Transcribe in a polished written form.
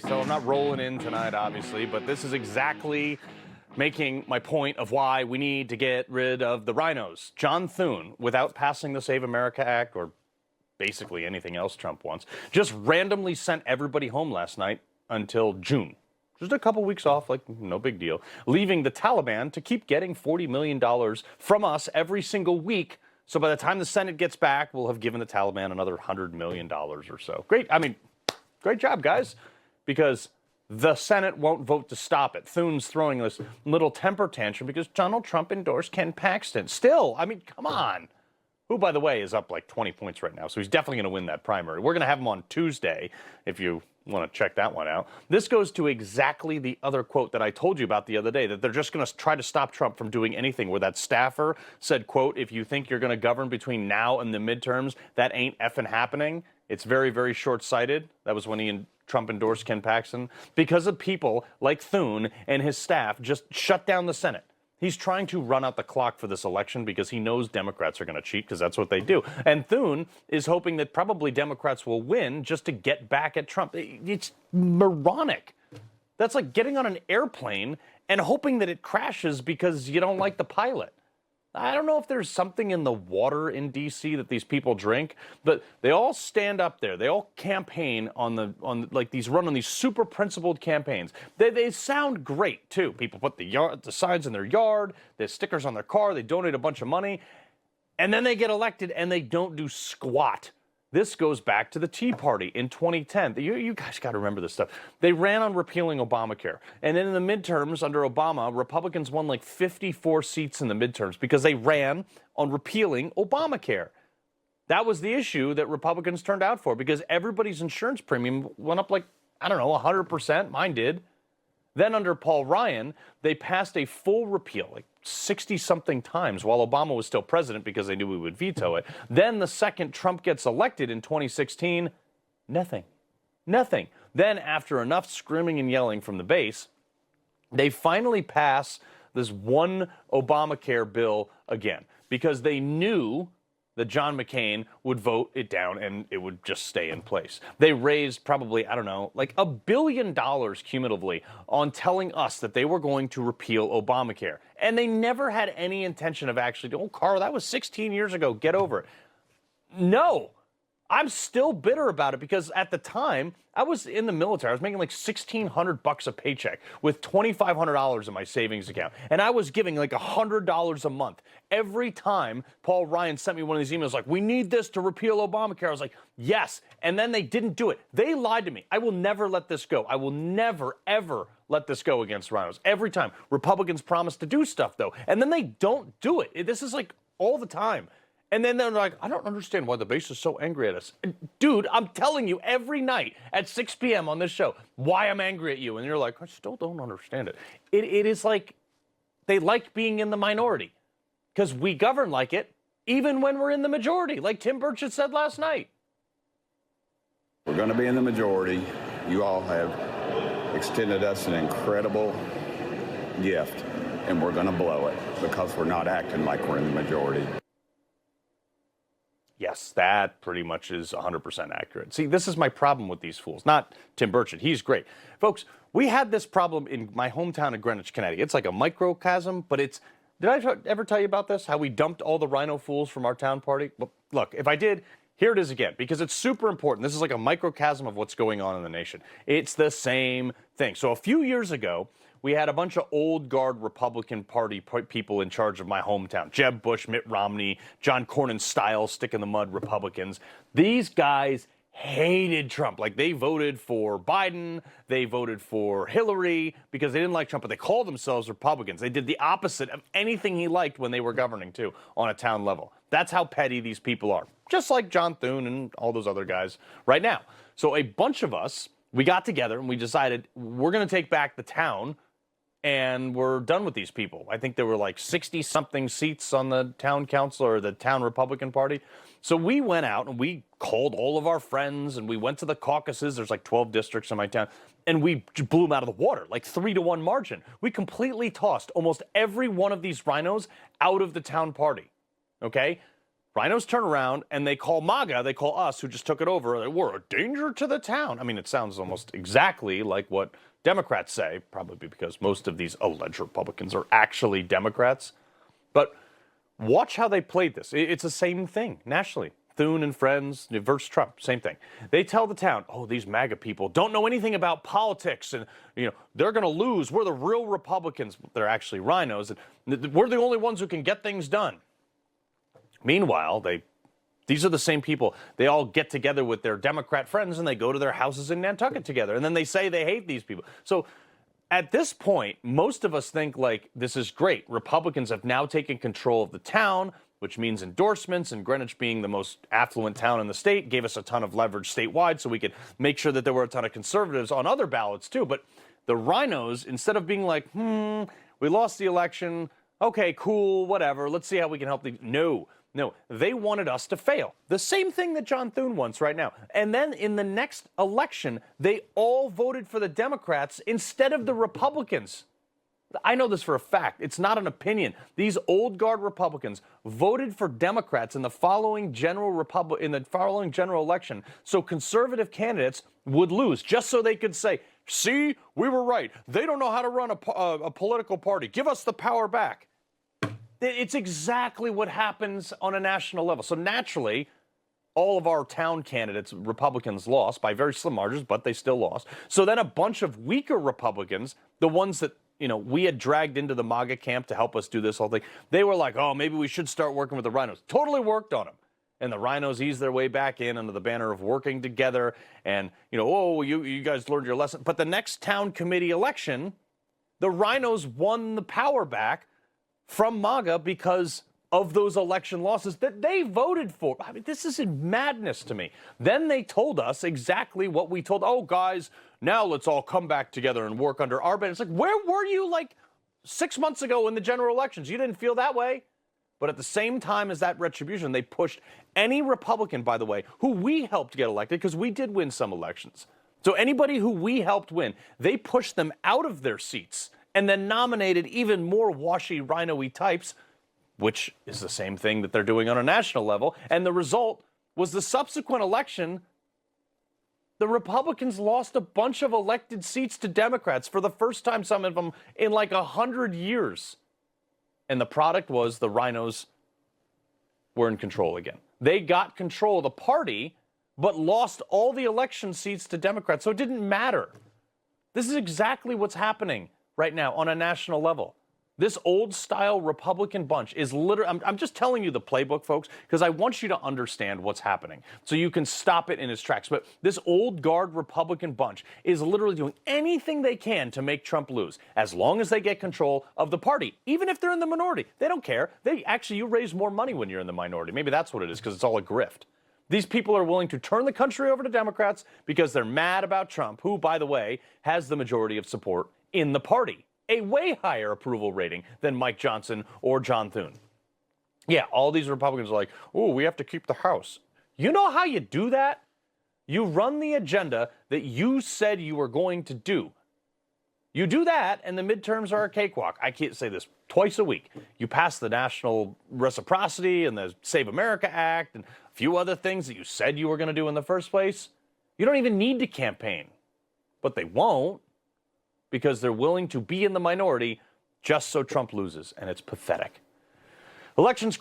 so I'm not rolling in tonight, obviously, but this is exactly making my point of why we need to get rid of the rhinos. John Thune, without passing the Save America Act or basically anything else Trump wants, just randomly sent everybody home last night until June. Just a couple weeks off, like no big deal, leaving the Taliban to keep getting $40 million from us every single week. So by the time the Senate gets back, we'll have given the Taliban another $100 million or so. Great. I mean, great job, guys, because the Senate won't vote to stop it. Thune's throwing this little temper tantrum because Donald Trump endorsed Ken Paxton. Still, I mean, come on. Who, by the way, is up like 20 points right now, so he's definitely going to win that primary. We're going to have him on Tuesday, if you want to check that one out. This goes to exactly the other quote that I told you about the other day, that they're just going to try to stop Trump from doing anything, where that staffer said, quote, if you think you're going to govern between now and the midterms, that ain't effing happening. It's very, very short-sighted. That was when Trump endorsed Ken Paxton. Because of people like Thune and his staff just shut down the Senate. He's trying to run out the clock for this election because he knows Democrats are going to cheat, because that's what they do. And Thune is hoping that probably Democrats will win just to get back at Trump. It's moronic. That's like getting on an airplane and hoping that it crashes because you don't like the pilot. I don't know if there's something in the water in D.C. that these people drink, but they all stand up there. They all campaign run on these super principled campaigns. They sound great too. People put the signs in their yard, the stickers on their car, they donate a bunch of money, and then they get elected and they don't do squat. This goes back to the Tea Party in 2010. You guys got to remember this stuff. They ran on repealing Obamacare. And then in the midterms under Obama, Republicans won like 54 seats in the midterms because they ran on repealing Obamacare. That was the issue that Republicans turned out for, because everybody's insurance premium went up like, I don't know, 100%. Mine did. Then under Paul Ryan, they passed a full repeal, like 60-something times, while Obama was still president because they knew we would veto it. Then the second Trump gets elected in 2016, nothing. Nothing. Then after enough screaming and yelling from the base, they finally pass this one Obamacare bill again, because they knew that John McCain would vote it down and it would just stay in place. They raised probably, I don't know, like $1 billion cumulatively on telling us that they were going to repeal Obamacare. And they never had any intention of actually, oh, Carl, that was 16 years ago, get over it. No, I'm still bitter about it, because at the time I was in the military. I was making like $1,600 a paycheck with $2,500 in my savings account. And I was giving like $100 a month. Every time Paul Ryan sent me one of these emails like, we need this to repeal Obamacare, I was like, yes. And then they didn't do it. They lied to me. I will never let this go. I will never, ever let this go against rhinos. Every time. Republicans promise to do stuff, though, and then they don't do it. This is like all the time. And then they're like, I don't understand why the base is so angry at us. Dude, I'm telling you every night at 6 p.m. on this show why I'm angry at you. And you're like, I still don't understand it. It is like they like being in the minority, because we govern like it even when we're in the majority, like Tim Burchett said last night. We're going to be in the majority. You all have extended us an incredible gift, and we're going to blow it because we're not acting like we're in the majority. Yes, that pretty much is 100% accurate. See, this is my problem with these fools, not Tim Burchett. He's great. Folks, we had this problem in my hometown of Greenwich, Connecticut. It's like a microcosm, but it's... Did I ever tell you about this? How we dumped all the rhino fools from our town party? Well, look, if I did, here it is again, because it's super important. This is like a microcosm of what's going on in the nation. It's the same thing. So a few years ago, we had a bunch of old guard Republican Party people in charge of my hometown. Jeb Bush, Mitt Romney, John Cornyn style, stick in the mud Republicans. These guys hated Trump. Like, they voted for Biden, they voted for Hillary because they didn't like Trump, but they called themselves Republicans. They did the opposite of anything he liked when they were governing, too, on a town level. That's how petty these people are. Just like John Thune and all those other guys right now. So a bunch of us, we got together and we decided we're going to take back the town, and we're done with these people. I think there were like 60-something seats on the town council or the town Republican Party. So we went out and we called all of our friends, and we went to the caucuses. There's like 12 districts in my town. And we blew them out of the water, like 3-1 margin. We completely tossed almost every one of these rhinos out of the town party, okay? Rhinos turn around and they call MAGA, they call us, who just took it over, we're a danger to the town. I mean, it sounds almost exactly like what Democrats say, probably because most of these alleged Republicans are actually Democrats. But watch how they played this. It's the same thing nationally. Thune and friends versus Trump, same thing. They tell the town, oh, these MAGA people don't know anything about politics, and they're going to lose. We're the real Republicans. They're actually rhinos, and we're the only ones who can get things done. Meanwhile, these are the same people. They all get together with their Democrat friends, and they go to their houses in Nantucket together, and then they say they hate these people. So at this point, most of us think, like, this is great. Republicans have now taken control of the town, which means endorsements, and Greenwich, being the most affluent town in the state, gave us a ton of leverage statewide so we could make sure that there were a ton of conservatives on other ballots too. But the rhinos, instead of being like, we lost the election, okay, cool, whatever, let's see how we can help the... No, they wanted us to fail. The same thing that John Thune wants right now. And then in the next election, they all voted for the Democrats instead of the Republicans. I know this for a fact. It's not an opinion. These old guard Republicans voted for Democrats in the following general election, so conservative candidates would lose, just so they could say, see, we were right. They don't know how to run a political party. Give us the power back. It's exactly what happens on a national level. So naturally, all of our town candidates, Republicans, lost by very slim margins, but they still lost. So then a bunch of weaker Republicans, the ones that we had dragged into the MAGA camp to help us do this whole thing, they were like, oh, maybe we should start working with the rhinos. Totally worked on them. And the rhinos eased their way back in under the banner of working together. And, oh, you guys learned your lesson. But the next town committee election, the rhinos won the power back from MAGA because of those election losses that they voted for. I mean, this is madness to me. Then they told us exactly what we told. Oh, guys, now let's all come back together and work under our banner. It's like, where were you like 6 months ago in the general elections? You didn't feel that way? But at the same time as that retribution, they pushed any Republican, by the way, who we helped get elected, because we did win some elections. So anybody who we helped win, they pushed them out of their seats and then nominated even more washy, rhino-y types, which is the same thing that they're doing on a national level. And the result was the subsequent election, the Republicans lost a bunch of elected seats to Democrats for the first time, some of them in like 100 years. And the product was the rhinos were in control again. They got control of the party, but lost all the election seats to Democrats. So it didn't matter. This is exactly what's happening right now on a national level. This old-style Republican bunch is literally... I'm just telling you the playbook, folks, because I want you to understand what's happening so you can stop it in its tracks. But this old-guard Republican bunch is literally doing anything they can to make Trump lose, as long as they get control of the party. Even if they're in the minority, they don't care. You raise more money when you're in the minority. Maybe that's what it is, because it's all a grift. These people are willing to turn the country over to Democrats because they're mad about Trump, who, by the way, has the majority of support in the party. A way higher approval rating than Mike Johnson or John Thune. Yeah, all these Republicans are like, oh, we have to keep the House. You know how you do that? You run the agenda that you said you were going to do. You do that, and the midterms are a cakewalk. I can't say this twice a week. You pass the national reciprocity and the Save America Act and a few other things that you said you were going to do in the first place. You don't even need to campaign. But they won't, because they're willing to be in the minority just so Trump loses, and it's pathetic. Elections